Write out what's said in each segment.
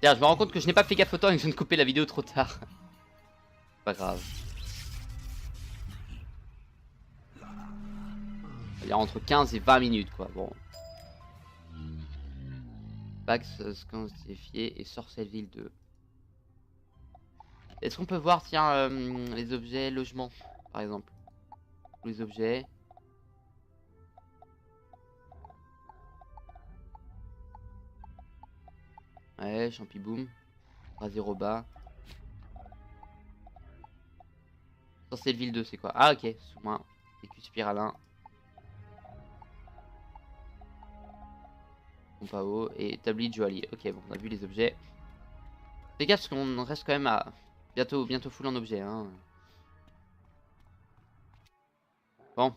Tiens, je me rends compte que je n'ai pas fait gaffe au temps et que je viens de couper la vidéo trop tard. Pas grave. Il y a entre 15 et 20 minutes quoi, bon. Pax, Scansifié et Sorcelleville 2. Est-ce qu'on peut voir, tiens, les objets logements, par exemple. Les objets. Ouais, Champiboom. Razeroba. Sorcelleville 2, c'est quoi? Ah, ok, sous-main. Écu spiralin. Pompe à eau et établi de joaillier. Ok, bon, on a vu les objets. Fais gaffe parce qu'on reste quand même à bientôt full en objet. Hein. Bon.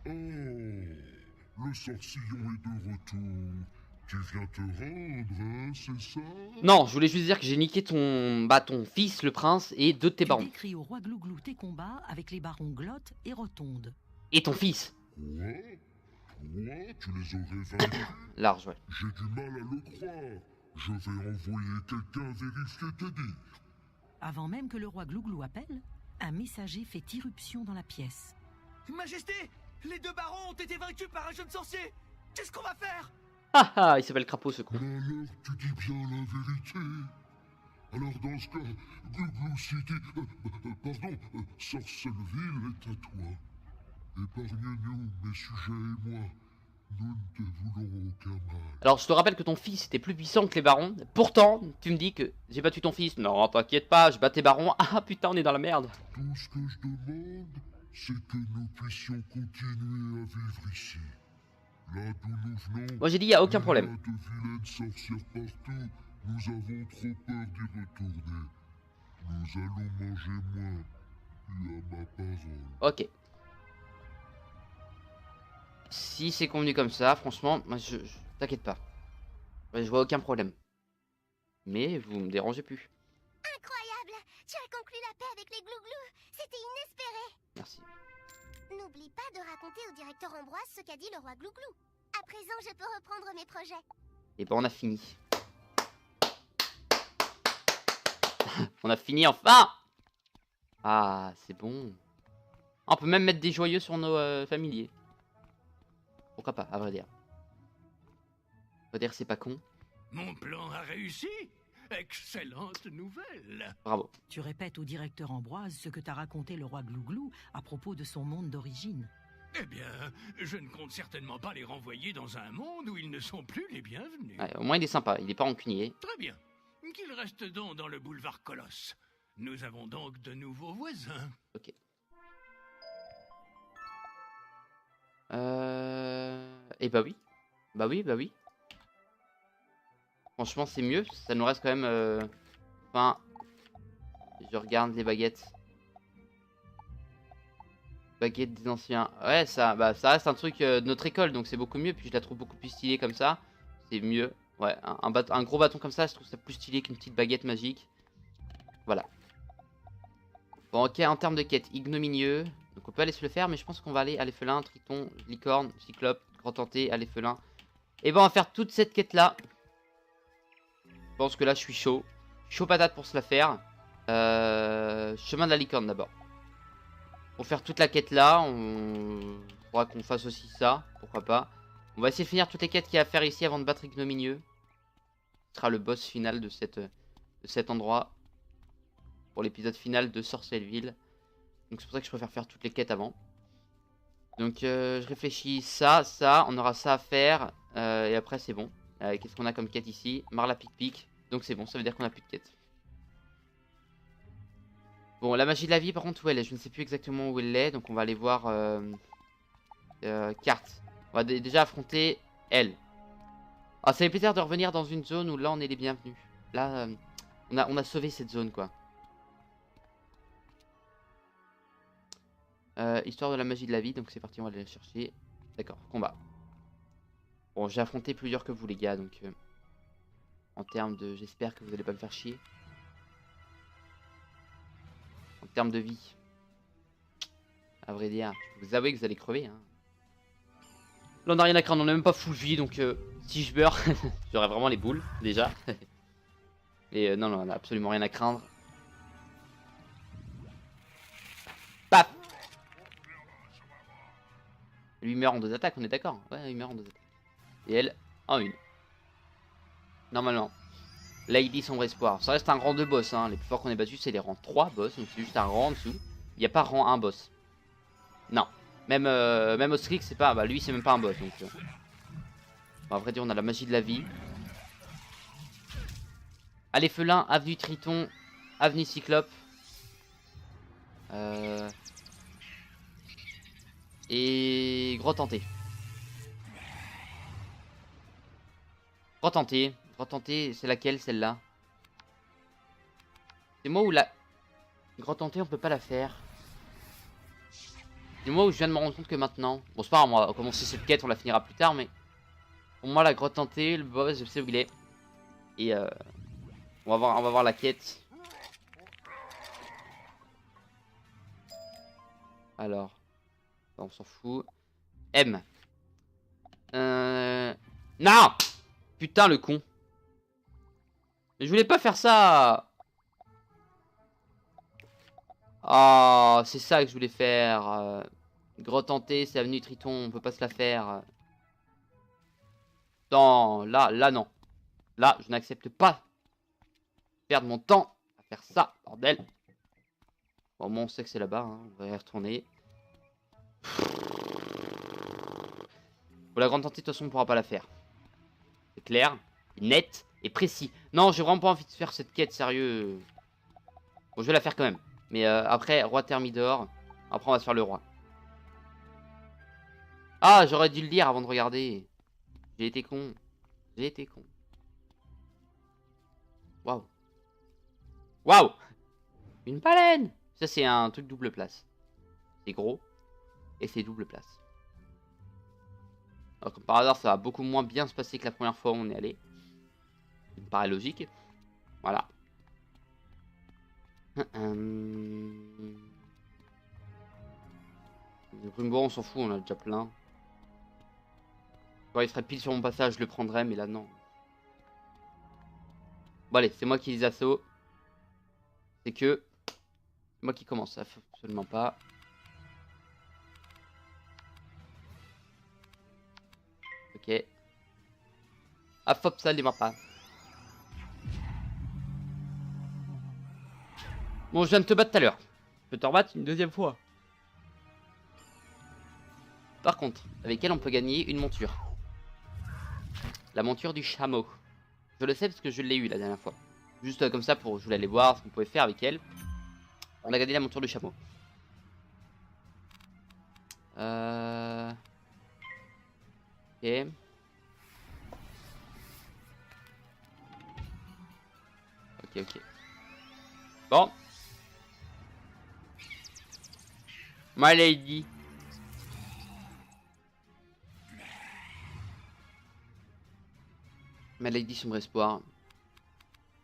Oh, le sorcillon est de retour. Tu viens te rendre, hein, c'est ça? Non, je voulais juste dire que j'ai niqué ton fils, le prince, et deux de tes Tu barons. décris au roi Glouglou tes combats avec les barons Glotte et Rotonde. Et ton fils. Quoi? Toi, tu les aurais vaincus? Large, ouais. J'ai du mal à le croire. Je vais envoyer quelqu'un vérifier tes dires. Avant même que le roi Glouglou appelle, un messager fait irruption dans la pièce. Majesté, les deux barons ont été vaincus par un jeune sorcier. Qu'est-ce qu'on va faire? Ah ah, il s'appelle Crapaud ce con. Mais alors, tu dis bien la vérité. Alors dans ce cas, Glouglou City, Sorcelleville est à toi. Épargne-nous, mes sujets et moi. Nous ne te voulons aucun mal. Alors je te rappelle que ton fils était plus puissant que les barons. Pourtant, tu me dis que j'ai battu ton fils. Non, t'inquiète pas, je bats tes barons. Ah putain, on est dans la merde. Tout ce que je demande, c'est que nous puissions continuer à vivre ici. Là d'où nous venons, Moi j'ai dit, y a aucun il y problème. a de vilaines sorcières partout. Nous avons trop peur d'y retourner. Nous allons manger moins. Tu as ma parole. Ok. Si c'est convenu comme ça, franchement, moi t'inquiète pas. Ouais, je vois aucun problème. Mais vous me dérangez plus. Incroyable! Tu as conclu la paix avec les Glouglous. C'était inespéré. Merci. N'oublie pas de raconter au directeur Ambroise ce qu'a dit le roi Glouglou. À présent, je peux reprendre mes projets. Et ben on a fini. On a fini enfin. Ah, c'est bon. On peut même mettre des joyeux sur nos familiers. Pourquoi pas, à vrai dire. À vrai dire, c'est pas con. Mon plan a réussi. Excellente nouvelle. Bravo. Tu répètes au directeur Ambroise ce que t'a raconté le roi Glouglou à propos de son monde d'origine. Eh bien, je ne compte certainement pas les renvoyer dans un monde où ils ne sont plus les bienvenus. Ouais, au moins il est sympa, il est pas rancunier. Très bien. Qu'ils restent donc dans le boulevard Colosse. Nous avons donc de nouveaux voisins. Ok. Et bah oui. Bah oui, bah oui. Franchement, c'est mieux. Ça nous reste quand même... Enfin... Je regarde les baguettes. Baguettes des anciens. Ouais, ça reste un truc de notre école, donc c'est beaucoup mieux. Puis je la trouve beaucoup plus stylée comme ça. C'est mieux. Ouais, un gros bâton comme ça, je trouve ça plus stylé qu'une petite baguette magique. Voilà. Bon, ok, en termes de quête, ignominieux. Donc on peut aller se le faire, mais je pense qu'on va aller à l'Effelin, Triton, Licorne, Cyclope, Grand Tenté, à l'Effelin. Et ben on va faire toute cette quête-là. Je pense que là, je suis chaud. Chaud patate pour se la faire. Chemin de la Licorne d'abord. Pour faire toute la quête là, on faudra qu'on fasse aussi ça. Pourquoi pas. On va essayer de finir toutes les quêtes qu'il y a à faire ici avant de battre ignominieux. Ce sera le boss final de cet endroit. Pour l'épisode final de Sorcelleville. Donc c'est pour ça que je préfère faire toutes les quêtes avant. Donc je réfléchis ça, on aura ça à faire. Et après c'est bon. Qu'est-ce qu'on a comme quête ici? Marla Pic-Pic. Donc c'est bon, ça veut dire qu'on a plus de quête. Bon, la magie de la vie par contre où elle est? Je ne sais plus exactement où elle est. Donc on va aller voir carte. On va déjà affronter elle. Ah, ça fait plaisir de revenir dans une zone où là on est les bienvenus. Là on a sauvé cette zone quoi. Histoire de la magie de la vie, donc c'est parti, on va aller la chercher. D'accord, combat. Bon, j'ai affronté plus dur que vous les gars, donc en termes de... J'espère que vous allez pas me faire chier. En termes de vie. À vrai dire, je peux vous avouer que vous allez crever. Hein. Là on a rien à craindre, on a même pas full vie donc si je meurs, j'aurai vraiment les boules déjà. Et non, non, on a absolument rien à craindre. Paf. Lui meurt en 2 attaques, on est d'accord? Ouais, il meurt en 2 attaques. Et elle en 1. Normalement. Lady Sombre Espoir. Ça reste un rang 2 boss. Hein. Les plus forts qu'on ait battus, c'est les rangs 3 boss. Donc c'est juste un rang en dessous. Il n'y a pas rang 1 boss. Non. Même Ostrix, c'est pas. Bah lui, c'est même pas un boss. Donc. Bon, à vrai dire, on a la magie de la vie. Allez, Felin, Avenue Triton, Avenue Cyclope. Et Grotte Hantée. Grotte Hantée. Grotte Hantée, c'est laquelle celle-là? C'est moi où la Grotte Hantée on peut pas la faire. C'est moi où je viens de me rendre compte que maintenant. Bon c'est pas grave, on va commencer cette quête, on la finira plus tard, mais pour moi la Grotte Hantée, le boss je sais où il est. Et on va voir la quête. Alors. On s'en fout. M. Non. Putain le con. Mais je voulais pas faire ça. Oh, c'est ça que je voulais faire. Grotte Hantée, c'est Avenue Triton, on peut pas se la faire. Non, là non. Là, je n'accepte pas perdre mon temps à faire ça, bordel. Bon, moi on sait que c'est là-bas, hein. On va y retourner. Pour la Grande Hantée, de toute façon, on pourra pas la faire. C'est clair, net et précis. Non, j'ai vraiment pas envie de faire cette quête, sérieux. Bon, je vais la faire quand même. Mais après, roi Thermidor. Après, on va se faire le roi. Ah, j'aurais dû le dire avant de regarder. J'ai été con. J'ai été con. Waouh. Waouh. Une baleine. Ça, c'est un truc double place. C'est gros. Et c'est double place. Alors, comme par hasard, ça va beaucoup moins bien se passer que la première fois où on est allé. Ça me paraît logique. Voilà. Le Brumbo, on s'en fout, on a déjà plein. Ouais, il serait pile sur mon passage, je le prendrais, mais là, non. Bon, allez, c'est moi qui les assaut. C'est que... c'est moi qui commence, absolument pas. Ok. Ah, hop, ça, démarre pas. Bon, je viens de te battre tout à l'heure. Je peux te rebattre une deuxième fois. Par contre, avec elle, on peut gagner une monture. La monture du chameau. Je le sais parce que je l'ai eu la dernière fois. Juste comme ça, pour je voulais aller voir ce qu'on pouvait faire avec elle. On a gagné la monture du chameau. Ok. Ok. Bon. My lady. My lady sombre espoir.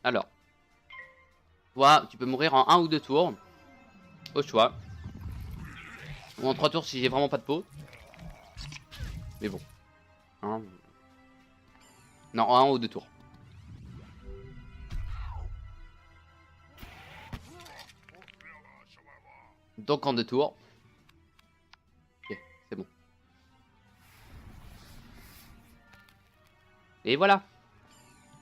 Alors. Toi, tu peux mourir en 1 ou 2 tours. Au choix. Ou en 3 tours si j'ai vraiment pas de peau. Mais bon. Hein. Non, en 1 ou 2 tours. Donc en 2 tours. Ok, c'est bon. Et voilà.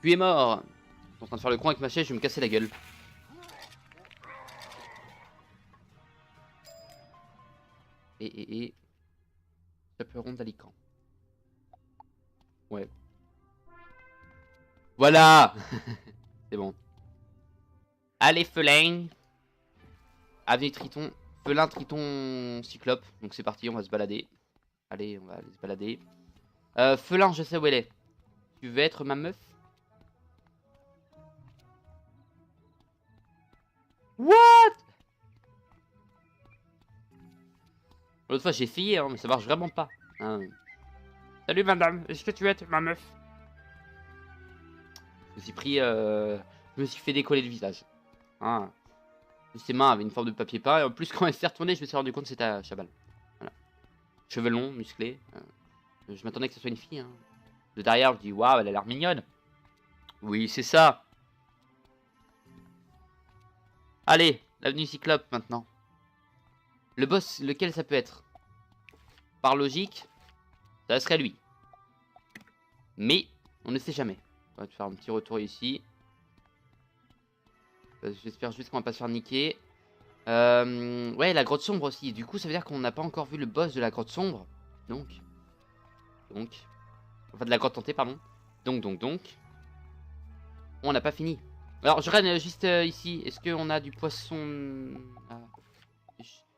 Tu es mort. Je suis en train de faire le con avec ma chaise, je vais me casser la gueule. Et... chaperon d'Alicant. Ouais. Voilà. C'est bon. Allez, Felin. Avenue Triton. Felin, Triton, Cyclope. Donc c'est parti, on va se balader. Allez, on va aller se balader. Felin, je sais où elle est. Tu veux être ma meuf? What? L'autre fois j'ai essayé, hein, mais ça marche vraiment pas. Hein. Salut madame, est-ce que tu veux être ma meuf? Je me suis pris... je me suis fait décoller le visage. Hein. Ses mains avaient une forme de papier peint, et en plus quand elle s'est retournée, je me suis rendu compte que c'était à Chabal. Voilà. Cheveux longs, musclés. Je m'attendais que ce soit une fille. Hein. De derrière, je dis waouh, elle a l'air mignonne. Oui, c'est ça. Allez, l'avenue Cyclope maintenant. Le boss, lequel ça peut être? Par logique, ça serait lui. Mais, on ne sait jamais. On va te faire un petit retour ici. J'espère juste qu'on va pas se faire niquer. Ouais, la grotte sombre aussi. Du coup, ça veut dire qu'on n'a pas encore vu le boss de la grotte sombre. Donc. Enfin, de la grotte tentée, pardon. Donc. On n'a pas fini. Alors, je regarde juste ici. Est-ce qu'on a du poisson? Ah.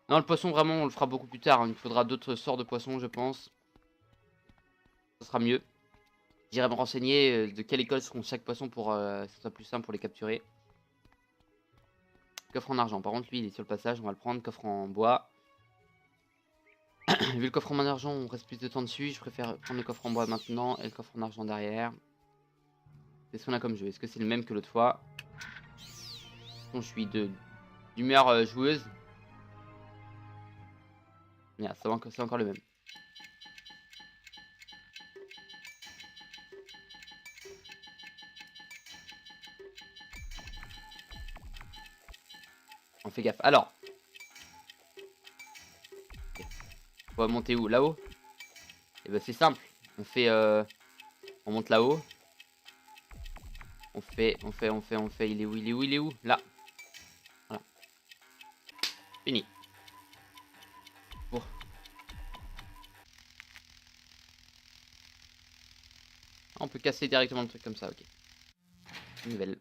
Non, le poisson, vraiment, on le fera beaucoup plus tard. Hein. Il faudra d'autres sorts de poissons, je pense. Ça sera mieux. J'irai me renseigner de quelle école seront chaque poisson pour que ce soit plus simple pour les capturer. Coffre en argent. Par contre, lui, il est sur le passage. On va le prendre. Coffre en bois. Vu le coffre en argent, on reste plus de temps dessus. Je préfère prendre le coffre en bois maintenant et le coffre en argent derrière. Qu'est-ce qu'on a comme jeu? Est-ce que c'est le même que l'autre fois? Bon, je suis d'humeur joueuse. Bien, c'est encore le même. On fait gaffe. Alors. On va monter où? Là-haut? Et ben c'est simple. On fait. On monte là-haut. On fait. Il est où? Là. Voilà. Fini. Bon. On peut casser directement le truc comme ça, ok. Nouvelle.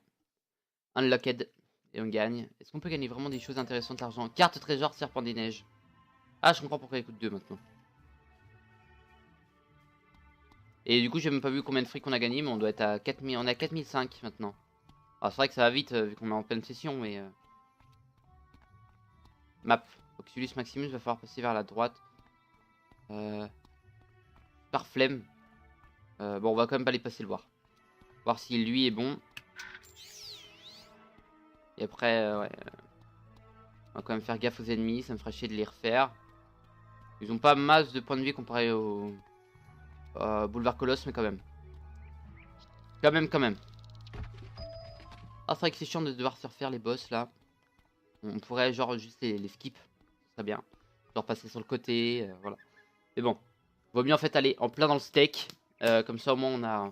Unlocked. Et on gagne. Est-ce qu'on peut gagner vraiment des choses intéressantes d'argent? Carte trésor, serpent des neiges. Ah, je comprends pourquoi il coûte 2 maintenant. Et du coup, j'ai même pas vu combien de fric on a gagné, mais on doit être à 4000. On est à 4005 maintenant. Alors, c'est vrai que ça va vite vu qu'on est en pleine session, mais. Map. Oxulus Maximus va falloir passer vers la droite. Par flemme. Bon, on va quand même pas les passer le voir. Voir si lui est bon. Et après, ouais. On va quand même faire gaffe aux ennemis, ça me ferait chier de les refaire. Ils ont pas masse de points de vie comparé au Boulevard Colosse, mais quand même. Quand même. Ah, c'est vrai que c'est chiant de devoir se refaire les boss là. On pourrait genre juste les skip. Ce serait bien. Genre passer sur le côté, voilà. Mais bon. Vaut mieux en fait aller en plein dans le steak. Comme ça au moins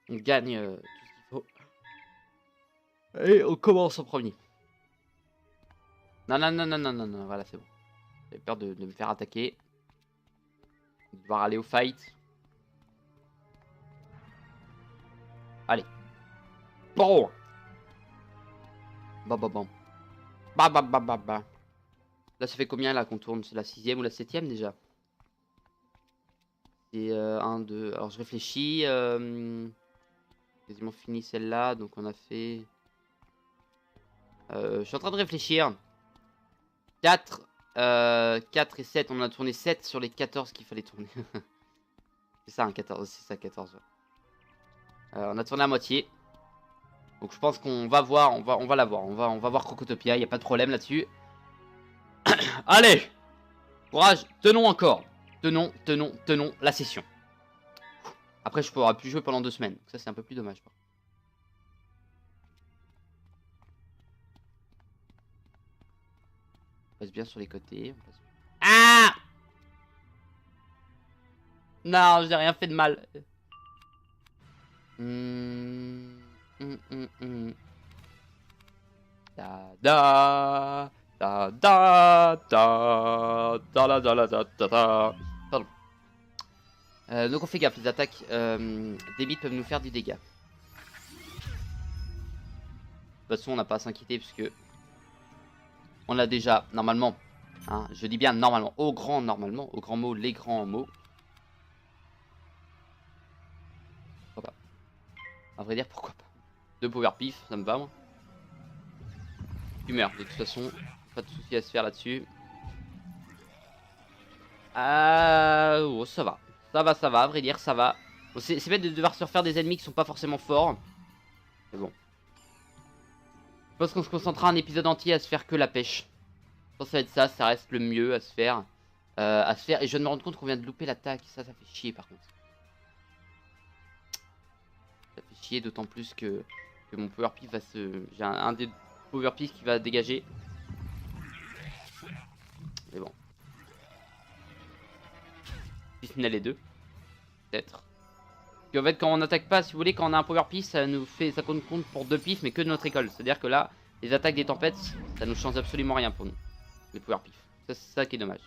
on gagne tout ce qu'il faut. Et on commence en premier. Non, voilà, c'est bon. J'avais peur de me faire attaquer. De devoir aller au fight. Allez. Bon. Bon. Bah. Là, ça fait combien là qu'on tourne? C'est la 6ème ou la 7ème déjà? C'est 1, 2. Alors, je réfléchis. Quasiment fini celle-là. Donc, on a fait. Je suis en train de réfléchir. 4 et 7. On en a tourné 7 sur les 14 qu'il fallait tourner. C'est ça, un 14. C'est ça, 14. Ouais. On a tourné à moitié. Donc je pense qu'on va voir. On va la voir. On va voir Crocotopia. Il n'y a pas de problème là-dessus. Allez! Courage. Tenons encore. Tenons la session. Après, je pourrai plus jouer pendant 2 semaines. Donc ça, c'est un peu plus dommage. On passe bien sur les côtés. Ah! Non, j'ai rien fait de mal. Pardon. Donc on fait gaffe, les attaques d'ébites peuvent nous faire du dégât. De toute façon, on n'a pas à s'inquiéter puisque on a déjà normalement, hein, je dis bien normalement, au grand mot, les grands mots. Pourquoi pas? À vrai dire, pourquoi pas? 2 power pif, ça me va moi. Tu meurs de toute façon, pas de soucis à se faire là-dessus. Oh, ça va, à vrai dire, ça va. Bon, c'est bête de devoir se refaire des ennemis qui sont pas forcément forts. Mais bon. Je pense qu'on se concentrera un épisode entier à se faire que la pêche. Je pense que ça va être ça reste le mieux à se faire. à se faire. Et je viens de me rendre compte qu'on vient de louper l'attaque. Ça fait chier par contre. Ça fait chier d'autant plus que mon Power Pif va se... J'ai un des Power Pif qui va dégager. Mais bon. Si ce n'est les deux. Peut-être. Puis en fait quand on n'attaque pas, si vous voulez, quand on a un Power Pif, ça nous fait... ça compte pour 2 pifs mais que de notre école. C'est-à-dire que là, les attaques des tempêtes, ça nous change absolument rien pour nous. Les Power Pif. Ça, c'est ça qui est dommage.